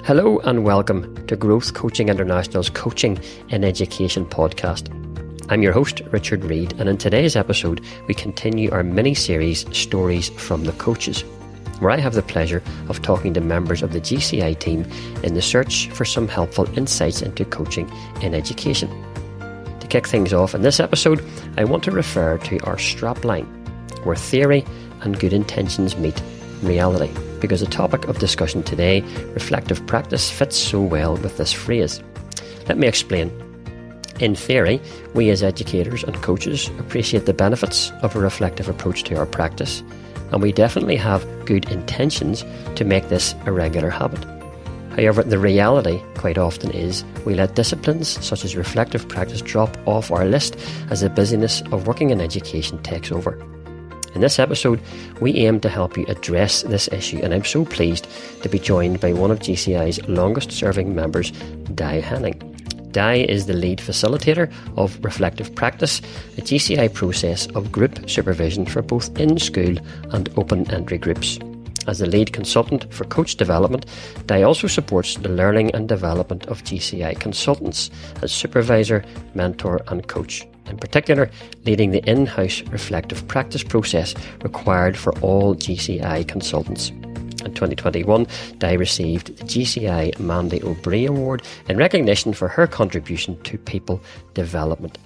Hello and welcome to Growth Coaching International's Coaching in Education podcast. I'm your host, Richard Reid, and in today's episode, we continue our mini-series, Stories from the Coaches, where I have the pleasure of talking to members of the GCI team in the search for some helpful insights into coaching in education. To kick things off in this episode, I want to refer to our strapline, where theory and good intentions meet reality, because the topic of discussion today, reflective practice, fits so well with this phrase. Let me explain. In theory, we as educators and coaches appreciate the benefits of a reflective approach to our practice, and we definitely have good intentions to make this a regular habit. However, the reality quite often is we let disciplines such as reflective practice drop off our list as the busyness of working in education takes over. In this episode, we aim to help you address this issue, and I'm so pleased to be joined by one of GCI's longest serving members, Henning. Di is the lead facilitator of reflective practice, a GCI process of group supervision for both in-school and open entry groups. As the lead consultant for coach development, Di also supports the learning and development of GCI consultants as supervisor, mentor and coach. In particular, leading the in-house reflective practice process required for all GCI consultants. In 2021, Di received the GCI Mandy O'Brien Award in recognition for her contribution to people development.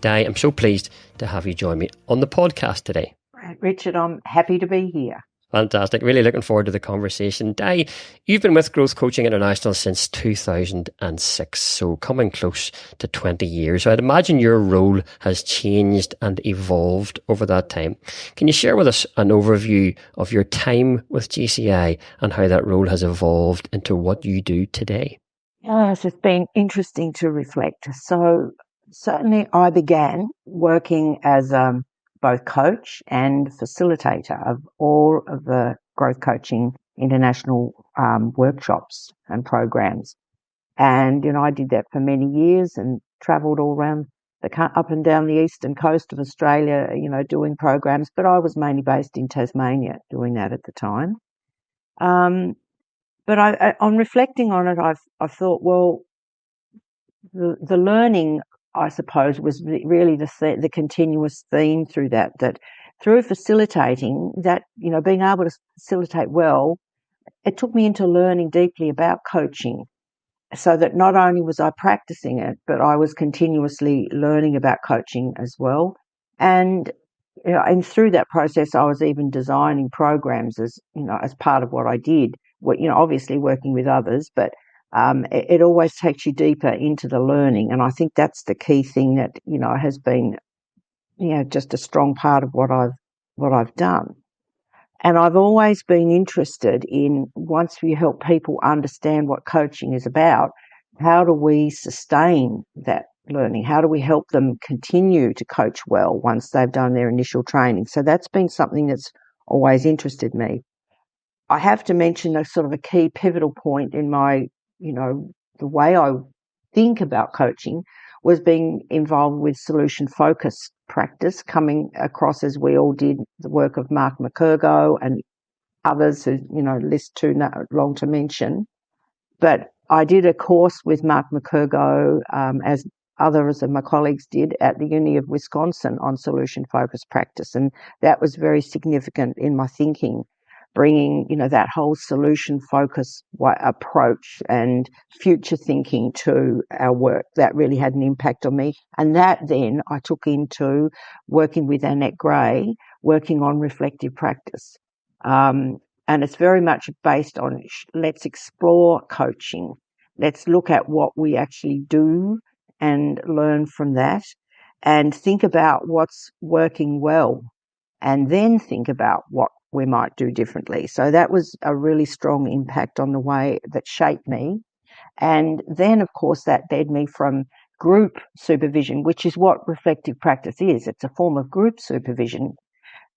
Di, I'm so pleased to have you join me on the podcast today. Richard, I'm happy to be here. Fantastic. Really looking forward to the conversation. Di, you've been with Growth Coaching International since 2006, so coming close to 20 years. So I'd imagine your role has changed and evolved over that time. Can you share with us an overview of your time with GCI and how that role has evolved into what you do today? Yes, it's been interesting to reflect. So certainly I began working as both coach and facilitator of all of the Growth Coaching International workshops and programs. And, I did that for many years and travelled all around up and down the eastern coast of Australia, doing programs. But I was mainly based in Tasmania doing that at the time. But on reflecting on it, I thought, well, the learning, I suppose, was really the continuous theme through that through facilitating that, being able to facilitate well, it took me into learning deeply about coaching, so that not only was I practicing it, but I was continuously learning about coaching as well. And, and through that process, I was even designing programs as part of what I did. Obviously working with others, but it always takes you deeper into the learning. And I think that's the key thing that, has been, just a strong part of what I've done. And I've always been interested in, once we help people understand what coaching is about, how do we sustain that learning? How do we help them continue to coach well once they've done their initial training? So that's been something that's always interested me. I have to mention a sort of a key pivotal point in my, the way I think about coaching was being involved with solution-focused practice, coming across, as we all did, the work of Mark McCurgo and others who, list too long to mention. But I did a course with Mark McCurgo, as others of my colleagues did, at the Uni of Wisconsin on solution-focused practice. And that was very significant in my thinking, bringing, that whole solution-focused approach and future thinking to our work. That really had an impact on me. And that then I took into working with Annette Gray, working on reflective practice. And it's very much based on, let's explore coaching. Let's look at what we actually do and learn from that, and think about what's working well, and then think about what we might do differently. So that was a really strong impact on the way that shaped me. And then, of course, that led me from group supervision, which is what reflective practice is. It's a form of group supervision,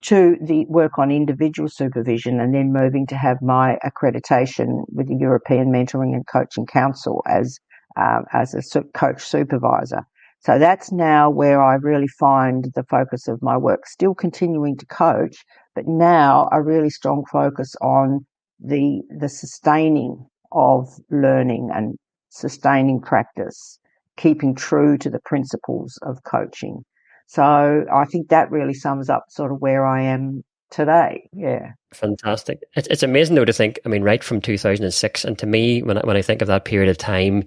to the work on individual supervision, and then moving to have my accreditation with the European Mentoring and Coaching Council as a coach supervisor. So that's now where I really find the focus of my work, still continuing to coach, but now a really strong focus on the sustaining of learning and sustaining practice, keeping true to the principles of coaching. So I think that really sums up sort of where I am today. Yeah. Fantastic. It's amazing though to think, I mean, right from 2006, and to me, when I think of that period of time,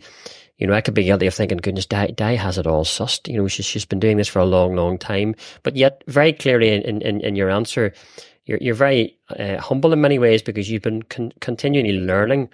I could be guilty of thinking, goodness, Di has it all sussed. She's been doing this for a long, long time. But yet, very clearly in your answer, you're very humble in many ways, because you've been continually learning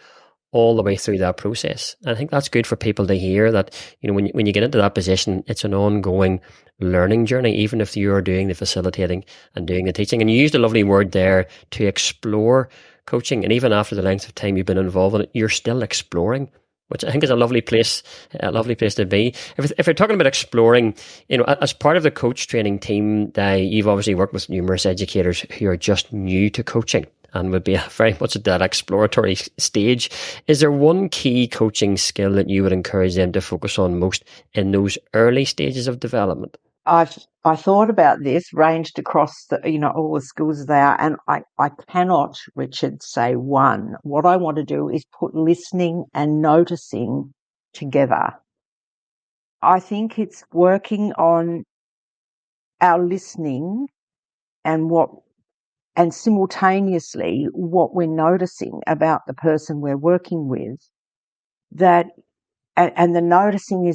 all the way through that process. And I think that's good for people to hear, that, when you get into that position, it's an ongoing learning journey, even if you're doing the facilitating and doing the teaching. And you used a lovely word there, to explore coaching. And even after the length of time you've been involved in it, you're still exploring, which I think is a lovely place to be. If we're talking about exploring, as part of the coach training team, you've obviously worked with numerous educators who are just new to coaching and would be very much at that exploratory stage. Is there one key coaching skill that you would encourage them to focus on most in those early stages of development? I thought about this, ranged across all the schools they are, and I cannot, Richard, say one. What I want to do is put listening and noticing together. I think it's working on our listening and simultaneously what we're noticing about the person we're working with, and the noticing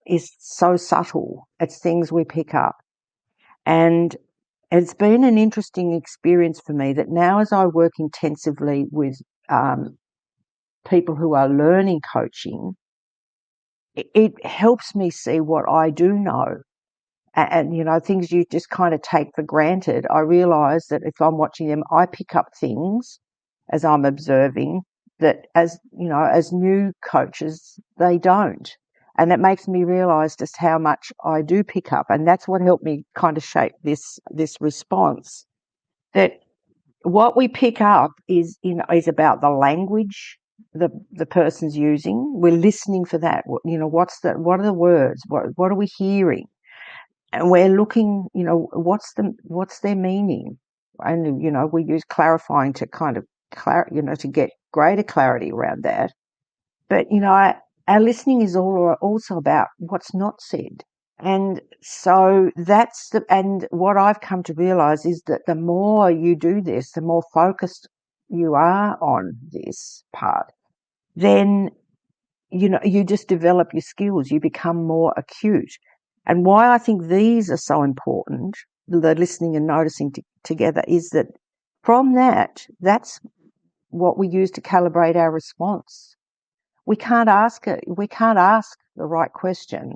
is so subtle. It's things we pick up. And it's been an interesting experience for me that now, as I work intensively with people who are learning coaching, it helps me see what I do know. And things you just kind of take for granted. I realise that if I'm watching them, I pick up things as I'm observing that, as new coaches, they don't. And that makes me realise just how much I do pick up. And that's what helped me kind of shape this response. That what we pick up is about the language the person's using. We're listening for that. What are the words? What are we hearing? And we're looking, what's their meaning? And, we use clarifying to kind of, to get greater clarity around that. But, our listening is also about what's not said. And so and what I've come to realize is that the more you do this, the more focused you are on this part, then, you just develop your skills, you become more acute. And why I think these are so important, the listening and noticing together, is that from that's what we use to calibrate our response. We can't ask the right question.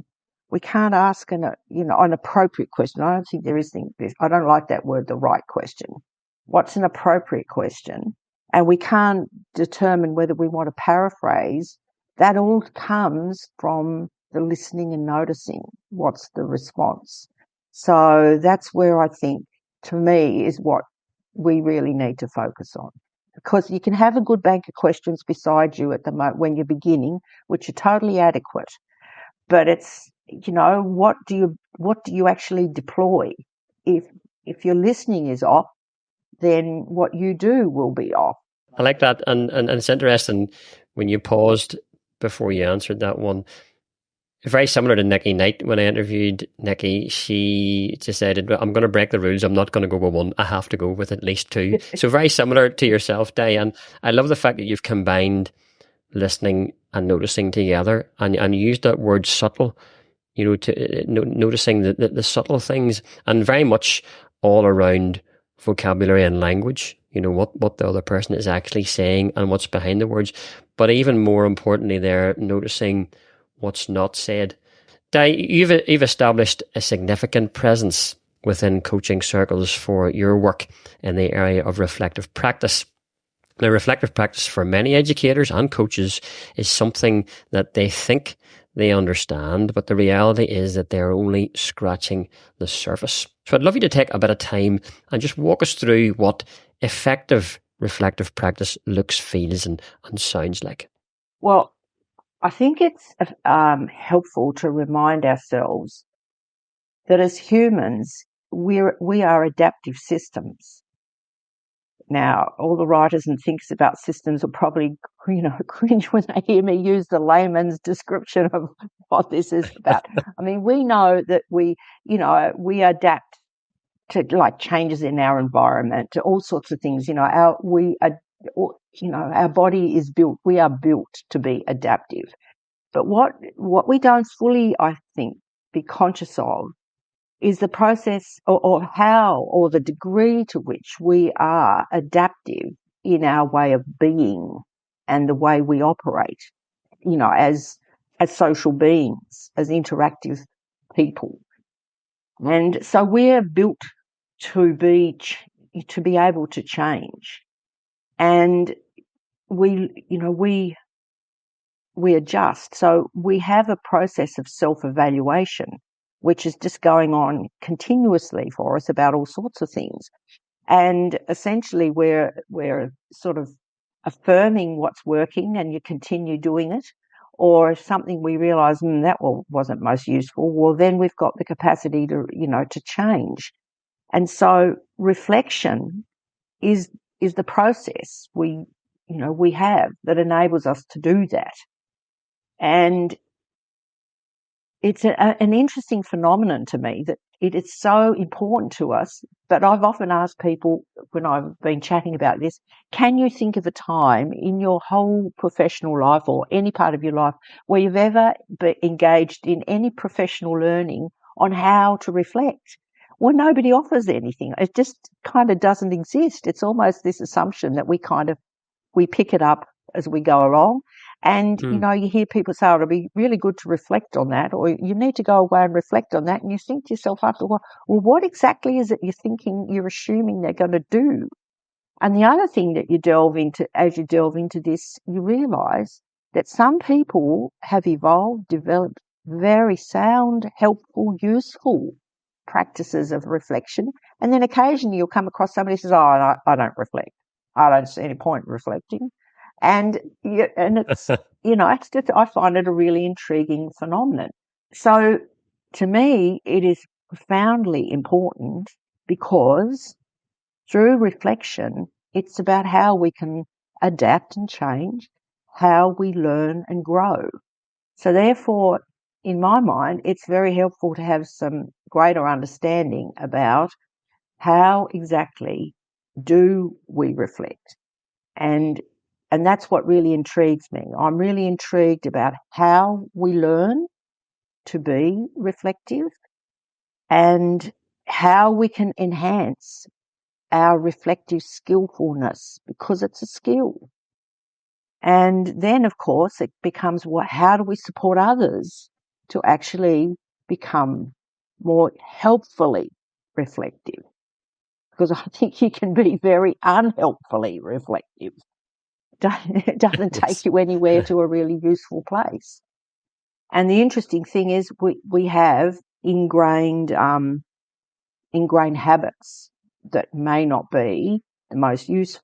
We can't ask an appropriate question. I don't think there is. I don't like that word, the right question. What's an appropriate question? And we can't determine whether we want to paraphrase. That all comes from the listening and noticing. What's the response? So that's where I think, to me, is what we really need to focus on. Because you can have a good bank of questions beside you at the moment when you're beginning, which are totally adequate. But it's, what do you actually deploy? If your listening is off, then what you do will be off. I like that, and it's interesting when you paused before you answered that one. Very similar to Nikki Knight. When I interviewed Nikki, she just said, I'm going to break the rules. I'm not going to go with one. I have to go with at least two. So very similar to yourself, Diane. I love the fact that you've combined listening and noticing together, and you used that word subtle, to noticing the subtle things, and very much all around vocabulary and language, what the other person is actually saying and what's behind the words. But even more importantly there, noticing what's not said. Di, you've established a significant presence within coaching circles for your work in the area of reflective practice. Now, reflective practice for many educators and coaches is something that they think they understand, but the reality is that they're only scratching the surface. So I'd love you to take a bit of time and just walk us through what effective reflective practice looks, feels, and sounds like. Well, I think it's helpful to remind ourselves that as humans, we are adaptive systems. Now, all the writers and thinkers about systems will probably, cringe when they hear me use the layman's description of what this is about. I mean, we know that we adapt to like changes in our environment, to all sorts of things. Our body is built. We are built to be adaptive. But what we don't fully, I think, be conscious of is the process or how or the degree to which we are adaptive in our way of being and the way we operate, as social beings, as interactive people. And so we're built to be able to change, and we adjust. So we have a process of self-evaluation, which is just going on continuously for us about all sorts of things. And essentially we're sort of affirming what's working and you continue doing it. Or if something we realise that wasn't most useful, well then we've got the capacity to change. And so reflection is the process we have that enables us to do that. And it's an interesting phenomenon to me that it is so important to us. But I've often asked people when I've been chatting about this, can you think of a time in your whole professional life or any part of your life where you've ever been engaged in any professional learning on how to reflect? Well, nobody offers anything. It just kind of doesn't exist. It's almost this assumption that we pick it up as we go along. And, you hear people say, it'll be really good to reflect on that, or you need to go away and reflect on that. And you think to yourself after a while, well, what exactly is it you're assuming they're going to do? And the other thing that as you delve into this, you realise that some people have developed very sound, helpful, useful practices of reflection. And then occasionally you'll come across somebody who says, I don't reflect. I don't see any point in reflecting. And it's, it's just, I find it a really intriguing phenomenon. So to me, it is profoundly important because through reflection, it's about how we can adapt and change, how we learn and grow. So therefore, in my mind, it's very helpful to have some greater understanding about how exactly do we reflect. And that's what really intrigues me. I'm really intrigued about how we learn to be reflective and how we can enhance our reflective skillfulness, because it's a skill. And then, of course, it becomes how do we support others to actually become more helpfully reflective? Because I think you can be very unhelpfully reflective. It doesn't take you anywhere to a really useful place. And the interesting thing is we have ingrained habits that may not be the most useful.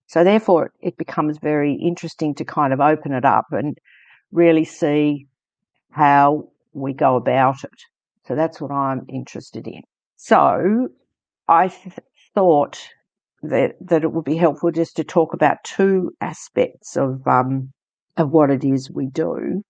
So therefore it becomes very interesting to kind of open it up and really see how we go about it. So that's what I'm interested in. So I thought that it would be helpful just to talk about two aspects of what it is we do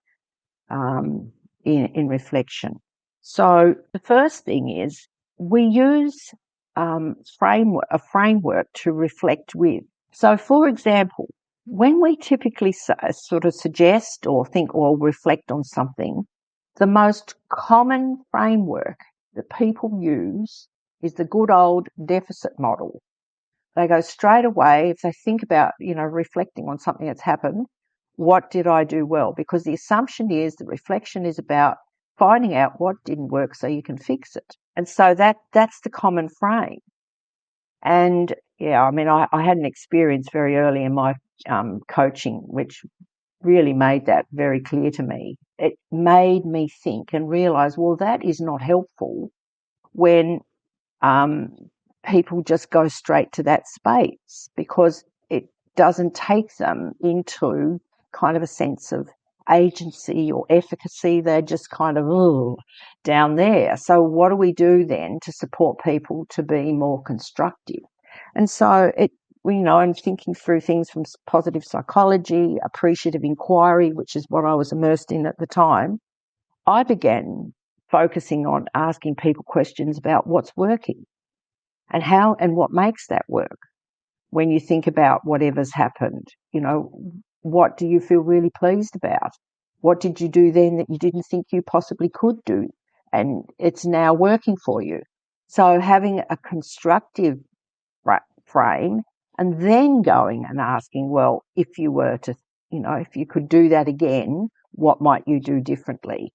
in reflection. So the first thing is we use a framework to reflect with. So, for example, when we typically sort of suggest or think or reflect on something, the most common framework that people use is the good old deficit model. They go straight away, if they think about, reflecting on something that's happened, what did I do well? Because the assumption is that reflection is about finding out what didn't work so you can fix it. And so that's the common frame. And yeah, I mean, I had an experience very early in my coaching, which really made that very clear to me. It made me think and realise, well, that is not helpful when people just go straight to that space, because it doesn't take them into kind of a sense of agency or efficacy. They're just kind of down there. So what do we do then to support people to be more constructive? And so and thinking through things from positive psychology, appreciative inquiry, which is what I was immersed in at the time, I began focusing on asking people questions about what's working and how and what makes that work. When you think about whatever's happened, what do you feel really pleased about? What did you do then that you didn't think you possibly could do? And it's now working for you. So having a constructive frame and then going and asking, well, if you were to, if you could do that again, what might you do differently?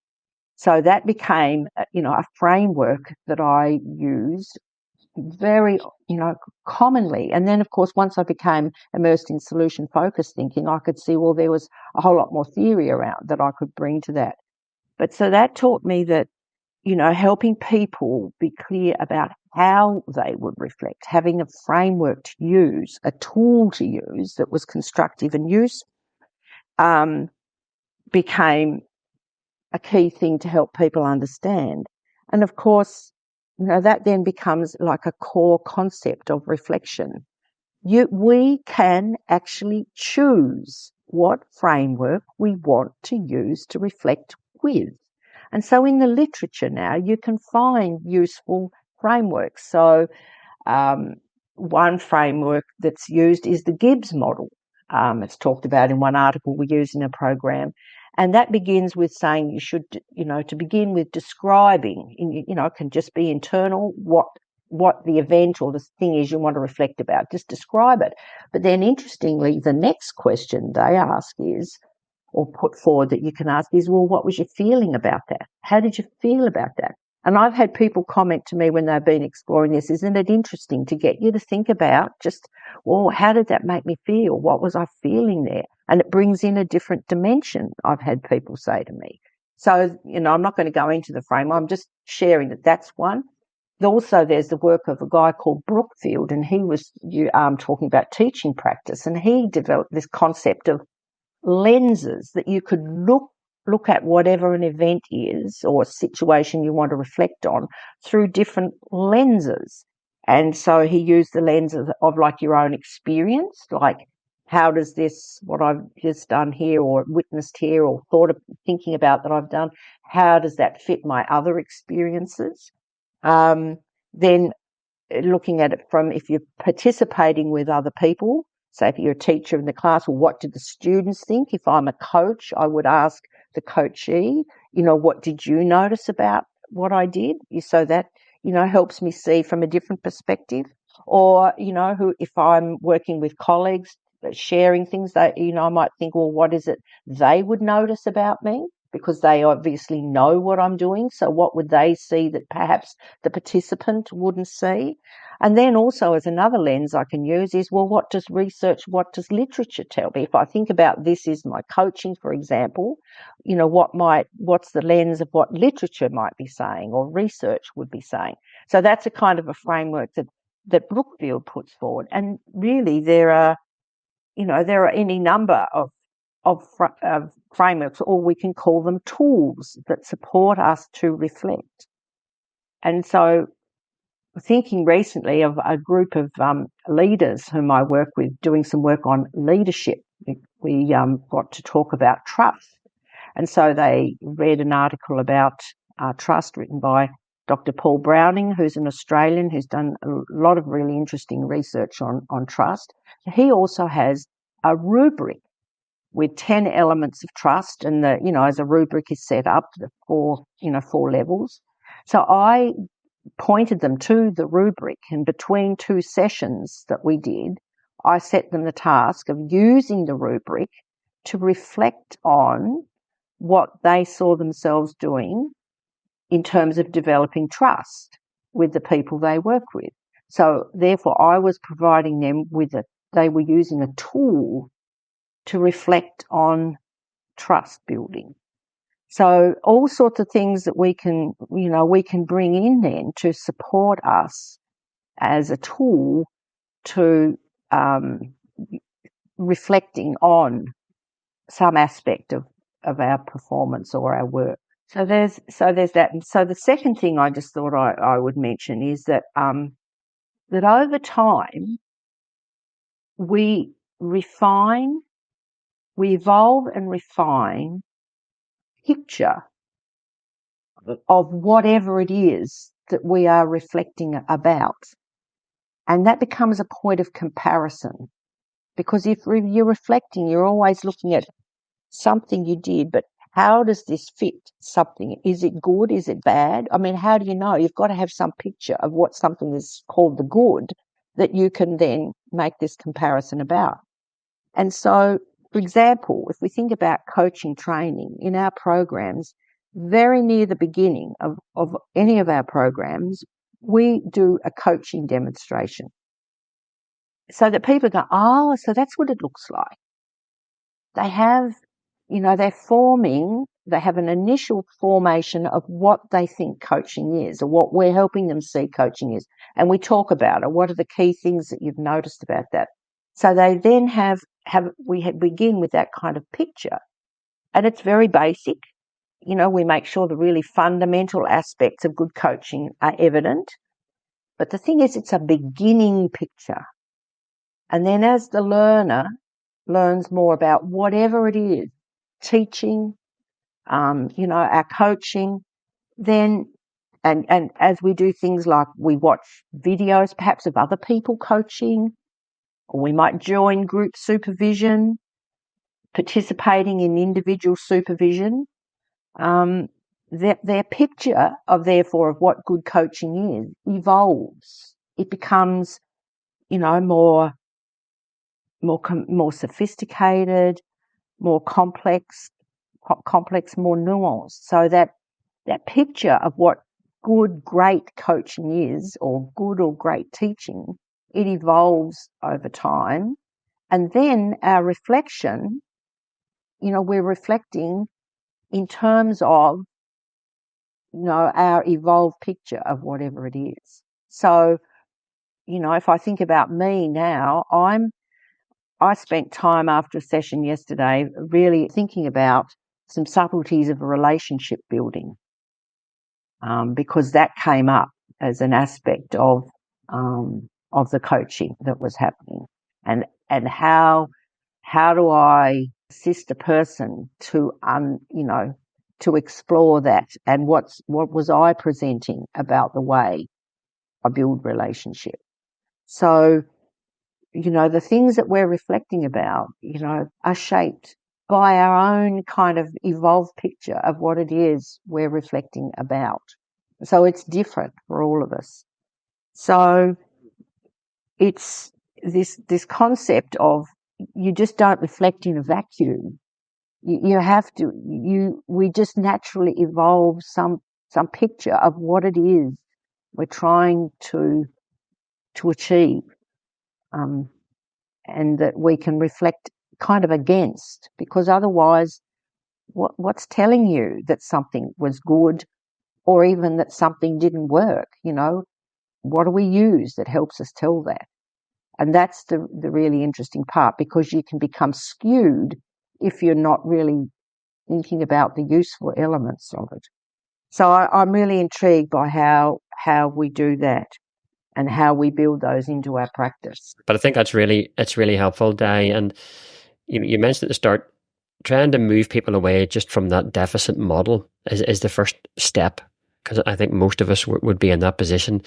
So that became, a framework that I used very, commonly. And then, of course, once I became immersed in solution-focused thinking, I could see, well, there was a whole lot more theory around that I could bring to that. But so that taught me that, helping people be clear about how they would reflect, having a framework to use, a tool to use that was constructive and useful, became a key thing to help people understand. And of course, that then becomes like a core concept of reflection. We can actually choose what framework we want to use to reflect with. And so in the literature now, you can find useful frameworks. So one framework that's used is the Gibbs model. It's talked about in one article we use in a program. And that begins with saying you should, to begin with describing, it can just be internal, what the event or the thing is you want to reflect about. Just describe it. But then interestingly, the next question they ask is, or put forward that you can ask is, well, what was your feeling about that? How did you feel about that? And I've had people comment to me when they've been exploring this, isn't it interesting to get you to think about just, well, how did that make me feel? What was I feeling there? And it brings in a different dimension, I've had people say to me. So, I'm not going to go into the frame. I'm just sharing that that's one. Also, there's the work of a guy called Brookfield, and he was talking about teaching practice, and he developed this concept of lenses that you could look at whatever an event is or a situation you want to reflect on through different lenses. And so he used the lenses of like your own experience, like how does this, what I've just done here or witnessed here or thinking about that I've done, how does that fit my other experiences? Then looking at it from if you're participating with other people, so if you're a teacher in the class, well, what did the students think? If I'm a coach, I would ask the coachee, what did you notice about what I did? So that, helps me see from a different perspective. Or, if I'm working with colleagues, sharing things that, I might think, well, what is it they would notice about me? Because they obviously know what I'm doing. So what would they see that perhaps the participant wouldn't see? And then also as another lens I can use is, well, what does literature tell me? If I think about this is my coaching, for example, what's the lens of what literature might be saying or research would be saying? So that's a kind of a framework that Brookfield puts forward. And really there are any number of frameworks, or we can call them tools that support us to reflect. And so thinking recently of a group of leaders whom I work with doing some work on leadership, we got to talk about trust. And so they read an article about trust written by Dr. Paul Browning, who's an Australian who's done a lot of really interesting research on trust. He also has a rubric with 10 elements of trust, and as a rubric is set up, the four levels. So I pointed them to the rubric, and between two sessions that we did, I set them the task of using the rubric to reflect on what they saw themselves doing in terms of developing trust with the people they work with. So therefore I was providing them they were using a tool to reflect on trust building. So all sorts of things that we can bring in then to support us as a tool to reflecting on some aspect of our performance or our work. So there's that. And so the second thing I just thought I would mention is that that over time we evolve and refine picture of whatever it is that we are reflecting about. And that becomes a point of comparison. Because if you're reflecting, you're always looking at something you did, but how does this fit something? Is it good? Is it bad? I mean, how do you know? You've got to have some picture of what something is called the good that you can then make this comparison about. And so, for example, if we think about coaching training in our programs, very near the beginning of any of our programs, we do a coaching demonstration so that people go, oh, so that's what it looks like. They have, they have an initial formation of what they think coaching is or what we're helping them see coaching is. And we talk about it. What are the key things that you've noticed about that? So they then we begin with that kind of picture. And it's very basic. We make sure the really fundamental aspects of good coaching are evident. But the thing is, it's a beginning picture. And then as the learner learns more about whatever it is, teaching, our coaching, then, and as we do things like we watch videos perhaps of other people coaching, or we might join group supervision, participating in individual supervision, their picture of what good coaching is evolves. It becomes, more sophisticated, more complex, more nuanced. So that picture of what good, great coaching is, or good or great teaching, it evolves over time. And then our reflection, we're reflecting in terms of, our evolved picture of whatever it is. So, if I think about me now, I spent time after a session yesterday really thinking about some subtleties of relationship building, because that came up as an aspect of the coaching that was happening, and how do I assist a person to to explore that, and what was I presenting about the way I build relationship. So, the things that we're reflecting about, are shaped by our own kind of evolved picture of what it is we're reflecting about. So it's different for all of us. So it's this concept of you just don't reflect in a vacuum. You have to, we just naturally evolve some picture of what it is we're trying to achieve. And that we can reflect kind of against, because otherwise what's telling you that something was good, or even that something didn't work? What do we use that helps us tell that? And that's the really interesting part, because you can become skewed if you're not really thinking about the useful elements of it. So I'm really intrigued by how we do that and how we build those into our practice. But I think it's really helpful, Di. And you mentioned at the start, trying to move people away just from that deficit model is the first step, because I think most of us would be in that position.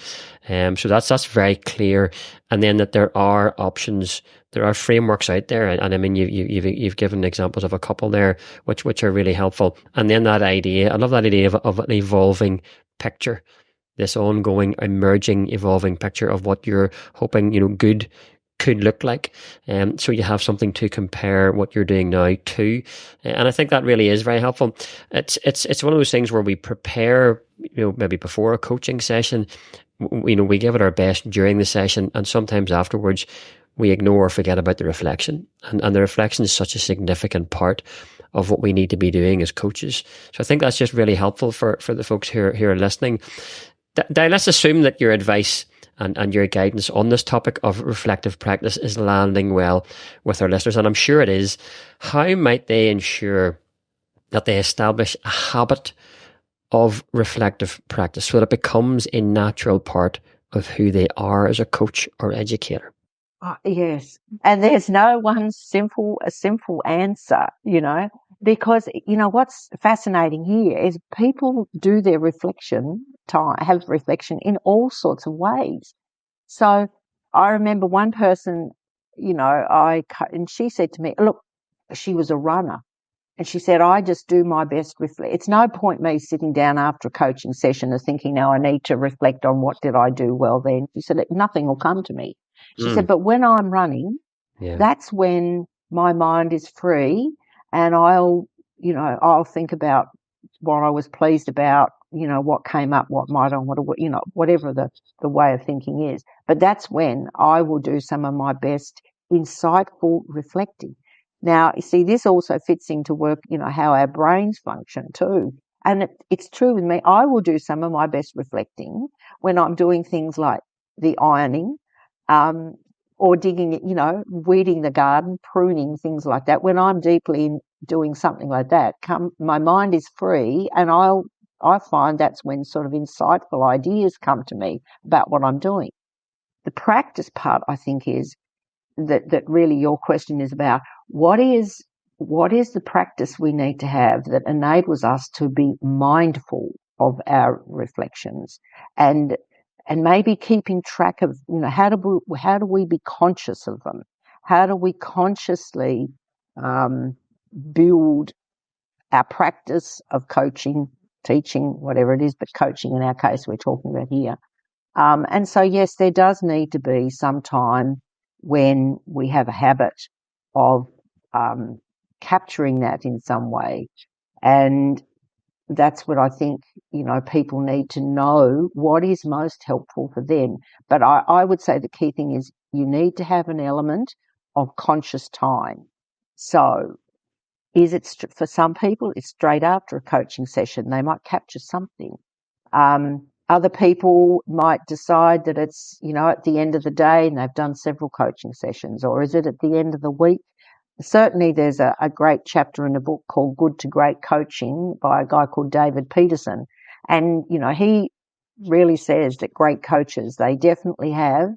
So that's very clear. And then that there are options, there are frameworks out there, and I mean you've given examples of a couple there, which are really helpful. And then that idea, I love that idea of an evolving picture, this ongoing, emerging, evolving picture of what you're hoping, good could look like. So you have something to compare what you're doing now to. And I think that really is very helpful. It's one of those things where we prepare, maybe before a coaching session, we give it our best during the session, and sometimes afterwards we ignore or forget about the reflection. And the reflection is such a significant part of what we need to be doing as coaches. So I think that's just really helpful for the folks who are listening. Let's assume that your advice and your guidance on this topic of reflective practice is landing well with our listeners, and I'm sure it is. How might they ensure that they establish a habit of reflective practice so that it becomes a natural part of who they are as a coach or educator? Yes, and there's no one a simple answer, because what's fascinating here is people do their have reflection in all sorts of ways. So I remember one person, and she said to me, look, she was a runner. And she said, I just do my best reflect. It's no point me sitting down after a coaching session and thinking, now I need to reflect on what did I do well then. She said, nothing will come to me. She said, but when I'm running, that's when my mind is free and I'll think about what I was pleased about, what came up, what might I want to, whatever the way of thinking is. But that's when I will do some of my best insightful reflecting. Now, you see, this also fits into work, how our brains function too. And it's true with me. I will do some of my best reflecting when I'm doing things like the ironing, or digging, weeding the garden, pruning, things like that. When I'm deeply in doing something like that, my mind is free, and I find that's when sort of insightful ideas come to me about what I'm doing. The practice part, I think, is that really your question is about what is the practice we need to have that enables us to be mindful of our reflections and maybe keeping track of, how do we be conscious of them? How do we consciously build our practice of coaching, teaching, whatever it is, but coaching in our case we're talking about here. And so, yes, there does need to be some time when we have a habit of capturing that in some way. And that's what I think, people need to know what is most helpful for them. But I would say the key thing is you need to have an element of conscious time. So is it for some people, it's straight after a coaching session. They might capture something. Other people might decide that it's, at the end of the day and they've done several coaching sessions, or is it at the end of the week? Certainly there's a great chapter in a book called Good to Great Coaching by a guy called David Peterson. And, he really says that great coaches, they definitely have,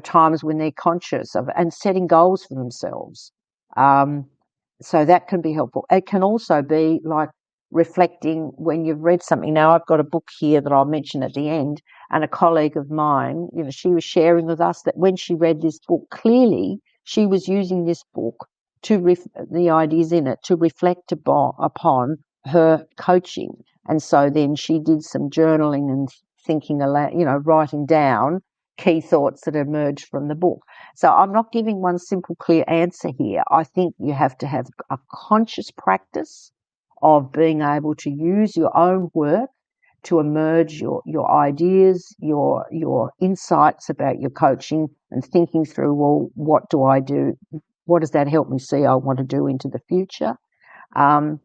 times when they're conscious of and setting goals for themselves. So that can be helpful. It can also be like reflecting when you've read something. Now, I've got a book here that I'll mention at the end, and a colleague of mine, she was sharing with us that when she read this book, clearly she was using this book the ideas in it to reflect upon her coaching. And so then she did some journaling and thinking aloud, writing down key thoughts that emerged from the book. So I'm not giving one simple, clear answer here. I think you have to have a conscious practice of being able to use your own work to emerge your ideas, your insights about your coaching, and thinking through, well, what do I do? What does that help me see I want to do into the future? And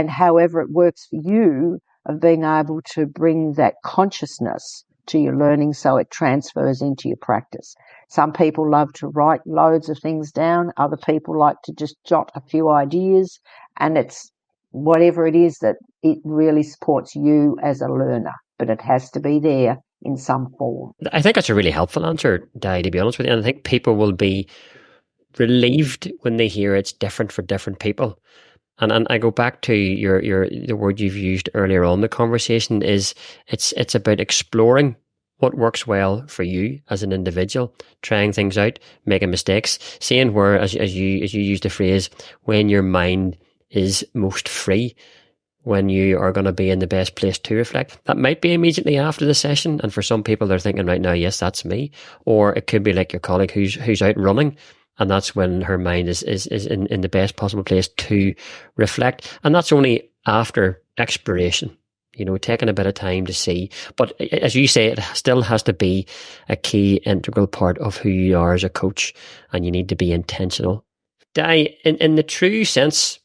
however it works for you, of being able to bring that consciousness to your learning so it transfers into your practice. Some people love to write loads of things down. Other people like to just jot a few ideas, and it's whatever it is that it really supports you as a learner, but it has to be there in some form. I think that's a really helpful answer, Di, to be honest with you. And I think people will be relieved when they hear it's different for different people. And I go back to the word you've used earlier on in the conversation is it's about exploring what works well for you as an individual, trying things out, making mistakes, seeing where, as you used the phrase, when your mind is most free, when you are going to be in the best place to reflect. That might be immediately after the session, and for some people they're thinking right now, yes, that's me. Or it could be like your colleague who's out running, and that's when her mind is in the best possible place to reflect. And that's only after exploration, taking a bit of time to see. But as you say, it still has to be a key integral part of who you are as a coach, and you need to be intentional. Di, in the true sense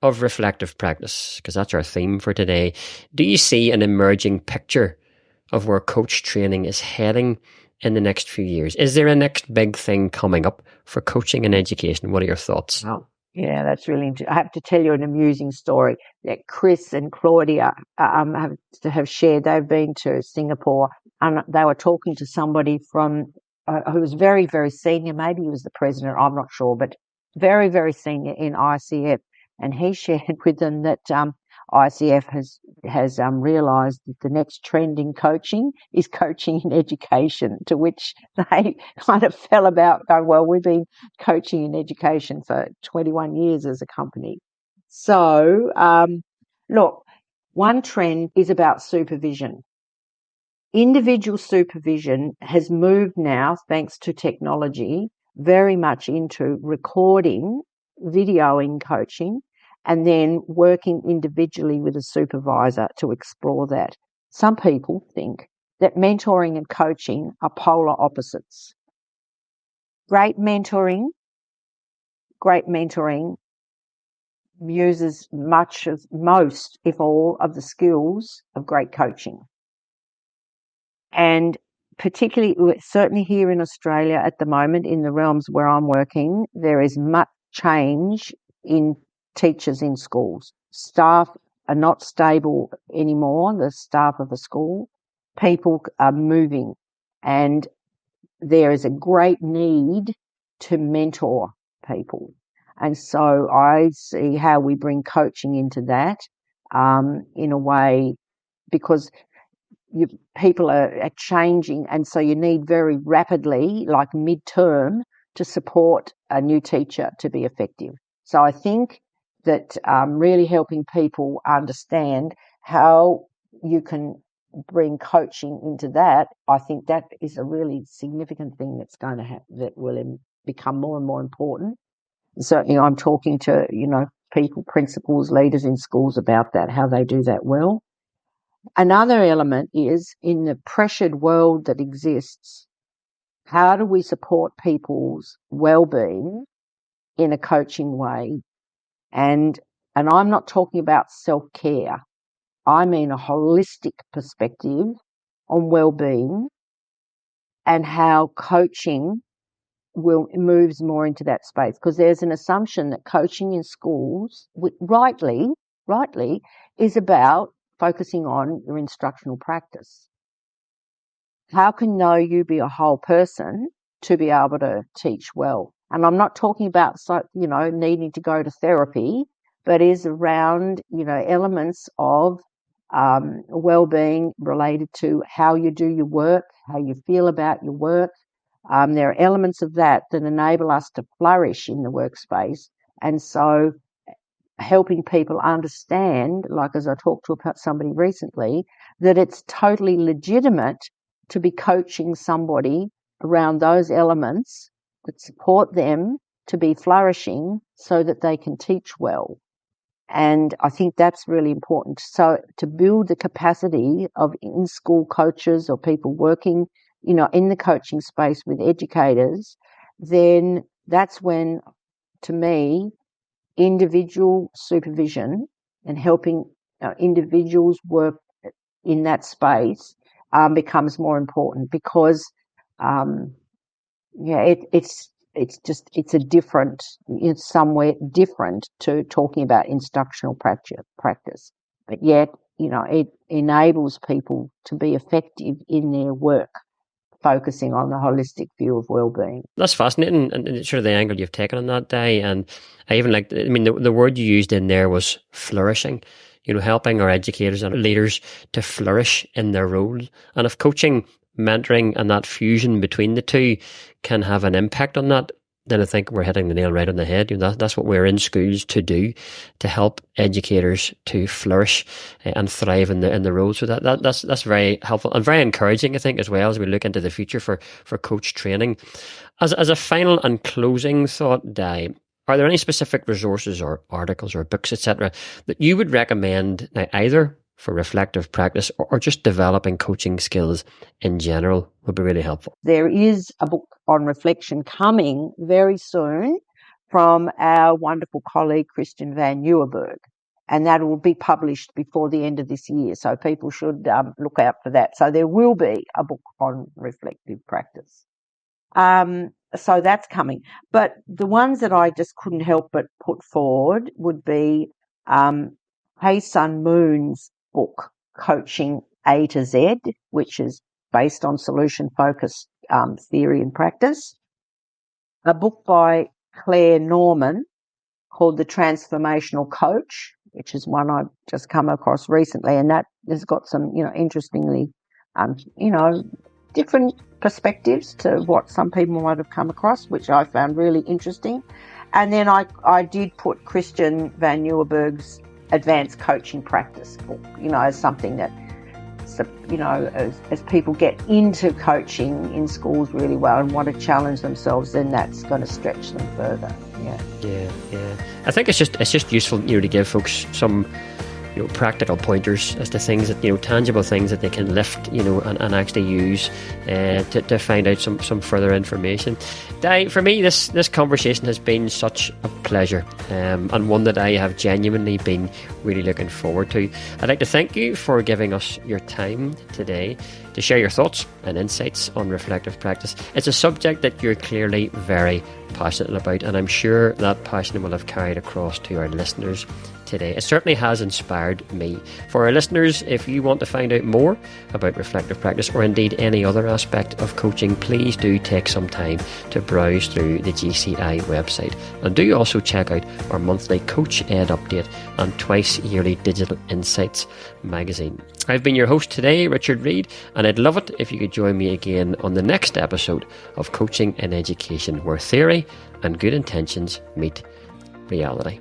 of reflective practice, because that's our theme for today, do you see an emerging picture of where coach training is heading in the next few years? Is there a next big thing coming up for coaching and education? What are your thoughts? Oh, yeah, that's really interesting. I have to tell you an amusing story that Chris and Claudia have shared. They've been to Singapore, and they were talking to somebody from who was very, very senior. Maybe he was the president, I'm not sure, but very, very senior in ICF. And he shared with them that ICF has realised that the next trend in coaching is coaching in education, to which they kind of fell about going, well, we've been coaching in education for 21 years as a company. So, look, one trend is about supervision. Individual supervision has moved now, thanks to technology, very much into recording, videoing coaching, and then working individually with a supervisor to explore that. Some people think that mentoring and coaching are polar opposites. Great mentoring uses most, if all, of the skills of great coaching. And particularly, certainly here in Australia at the moment, in the realms where I'm working, there is much change in teachers in schools. Staff are not stable anymore, the staff of a school. People are moving, and there is a great need to mentor people. And so I see how we bring coaching into that in a way, because people are changing, and so you need very rapidly, like midterm, to support a new teacher to be effective. So I think that really helping people understand how you can bring coaching into that, I think that is a really significant thing that's going to that will become more and more important. And certainly I'm talking to, people, principals, leaders in schools about that, how they do that well. Another element is, in the pressured world that exists, how do we support people's well-being in a coaching way? And I'm not talking about self-care. I mean a holistic perspective on well-being, and how coaching moves more into that space, because there's an assumption that coaching in schools, rightly, is about focusing on your instructional practice. How can you be a whole person to be able to teach well? And I'm not talking about, needing to go to therapy, but is around, elements of well-being related to how you do your work, how you feel about your work. There are elements of that enable us to flourish in the workspace. And so helping people understand, like as I talked to somebody recently, that it's totally legitimate to be coaching somebody around those elements that support them to be flourishing so that they can teach well. And I think that's really important. So to build the capacity of in-school coaches or people working, in the coaching space with educators, then that's when, to me, individual supervision and helping individuals work in that space becomes more important, because it's a different, it's somewhere different to talking about instructional practice, but yet it enables people to be effective in their work, focusing on the holistic view of well-being. That's fascinating, and it's sort of the angle you've taken on that, Day. And I even like, the word you used in there was flourishing, helping our educators and leaders to flourish in their role. And if coaching, mentoring, and that fusion between the two can have an impact on that, then I think we're hitting the nail right on the head. That's what we're in schools to do, to help educators to flourish and thrive in the role. So that's very helpful and very encouraging, I think, as well, as we look into the future for coach training. As a final and closing thought, Di, are there any specific resources or articles or books, etc., that you would recommend, now, either for reflective practice or just developing coaching skills in general, would be really helpful? There is a book on reflection coming very soon from our wonderful colleague Christian van Nieuwenburg, and that will be published before the end of this year, so people should look out for that. So there will be a book on reflective practice. So that's coming. But the ones that I just couldn't help but put forward would be Hey Sun Moon's book, Coaching A to Z, which is based on solution-focused theory and practice. A book by Claire Norman called The Transformational Coach, which is one I've just come across recently, and that has got some, interestingly, different perspectives to what some people might have come across, which I found really interesting. And then I did put Christian Van Nieuwenburg's Advanced Coaching Practice book, as something that, as people get into coaching in schools really well and want to challenge themselves, then that's going to stretch them further. Yeah. I think it's just useful, to give folks some, practical pointers as to things that, tangible things that they can lift, and actually use to find out some further information. Di, for me, this conversation has been such a pleasure, and one that I have genuinely been really looking forward to. I'd like to thank you for giving us your time today to share your thoughts and insights on reflective practice. It's a subject that you're clearly very passionate about, and I'm sure that passion will have carried across to our listeners today. It certainly has inspired me. For our listeners, if you want to find out more about reflective practice, or indeed any other aspect of coaching, please do take some time to browse through the GCI website, and do also check out our monthly Coach Ed update and twice yearly Digital Insights magazine. I've been your host today, Richard Reid, and I'd love it if you could join me again on the next episode of Coaching in Education, where theory and good intentions meet reality.